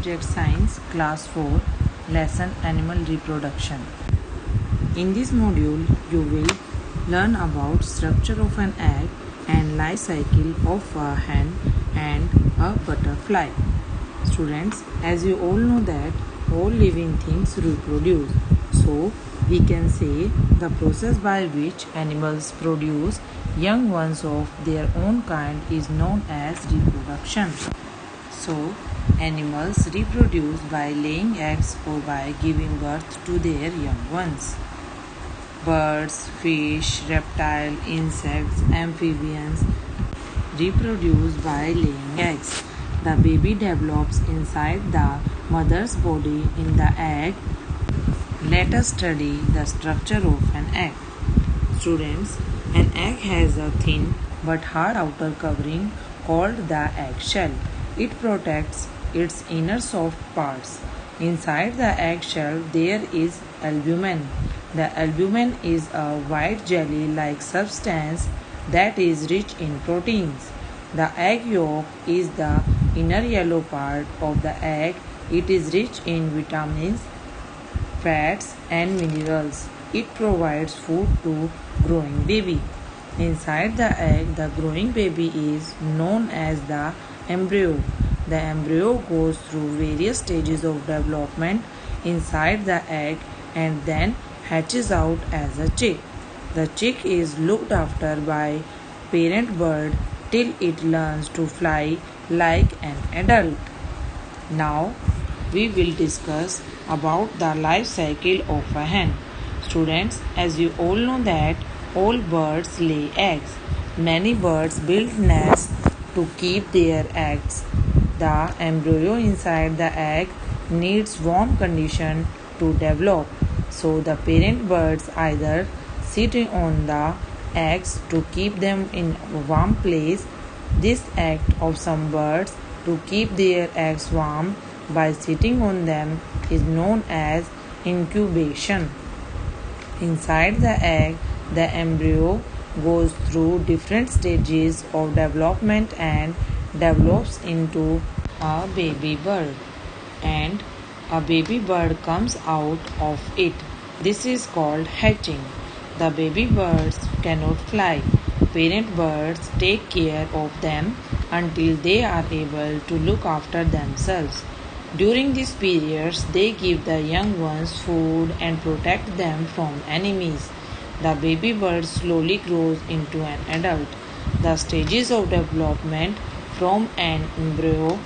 Subject Science, Class 4, Lesson Animal Reproduction. In this module, you will learn about structure of an egg and life cycle of a hen and a butterfly. Students, as you all know that all living things reproduce. So, we can say the process by which animals produce young ones of their own kind is known as reproduction. So, animals reproduce by laying eggs or by giving birth to their young ones. Birds, fish, reptiles, insects, amphibians reproduce by laying eggs. The baby develops inside the mother's body in the egg. Let us study the structure of an egg. Students, an egg has a thin but hard outer covering called the eggshell. It protects its inner soft parts. Inside the eggshell there is albumen. The albumen is a white jelly-like substance that is rich in proteins. The egg yolk is the inner yellow part of the egg. It is rich in vitamins, fats and minerals. It provides food to growing baby. Inside the egg, the growing baby is known as the embryo. The embryo goes through various stages of development inside the egg and then hatches out as a chick. The chick is looked after by parent bird till it learns to fly like an adult. Now we will discuss about the life cycle of a hen. Students, as you all know that all birds lay eggs. Many birds build nests to keep their eggs. The embryo inside the egg needs warm condition to develop. So the parent birds either sit on the eggs to keep them in a warm place. This act of some birds to keep their eggs warm by sitting on them is known as incubation. Inside the egg, the embryo goes through different stages of development and develops into a baby bird, and a baby bird comes out of it. This is called hatching. The baby birds cannot fly. Parent birds take care of them until they are able to look after themselves. During these periods, they give the young ones food and protect them from enemies. The baby bird slowly grows into an adult. The stages of development from an embryo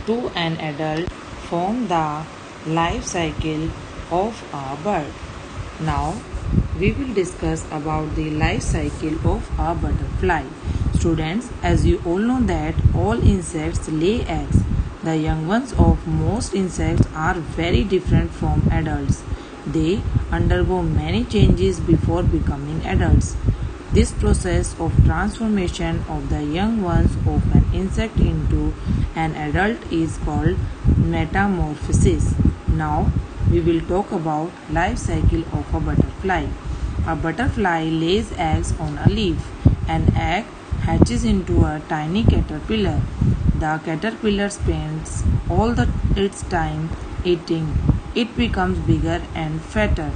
to an adult form the life cycle of a bird. Now, we will discuss about the life cycle of a butterfly. Students, as you all know that all insects lay eggs. The young ones of most insects are very different from adults. They undergo many changes before becoming adults. This process of transformation of the young ones of an insect into an adult is called metamorphosis. Now, we will talk about life cycle of a butterfly. A butterfly lays eggs on a leaf. An egg hatches into a tiny caterpillar. The caterpillar spends its time eating. It becomes bigger and fatter.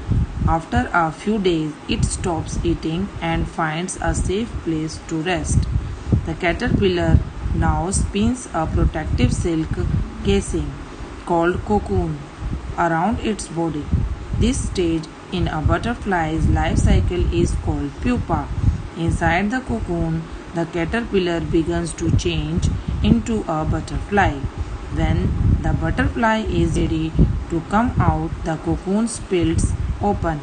After a few days, it stops eating and finds a safe place to rest. The caterpillar now spins a protective silk casing called cocoon around its body. This stage in a butterfly's life cycle is called pupa. Inside the cocoon, the caterpillar begins to change into a butterfly. When the butterfly is ready to come out, the cocoon splits open.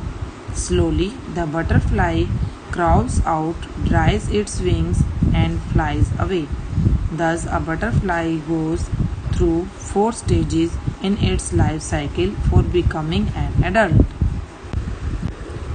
Slowly, the butterfly crawls out, dries its wings, and flies away. Thus, a butterfly goes through 4 stages in its life cycle for becoming an adult.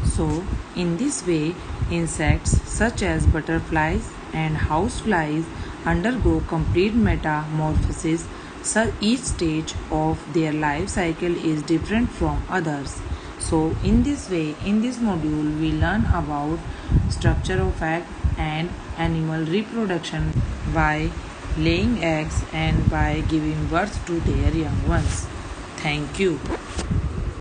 So, in this way, insects such as butterflies and houseflies undergo complete metamorphosis. So each stage of their life cycle is different from others. So in this way, in this module, we learn about structure of egg and animal reproduction by laying eggs and by giving birth to their young ones. Thank you.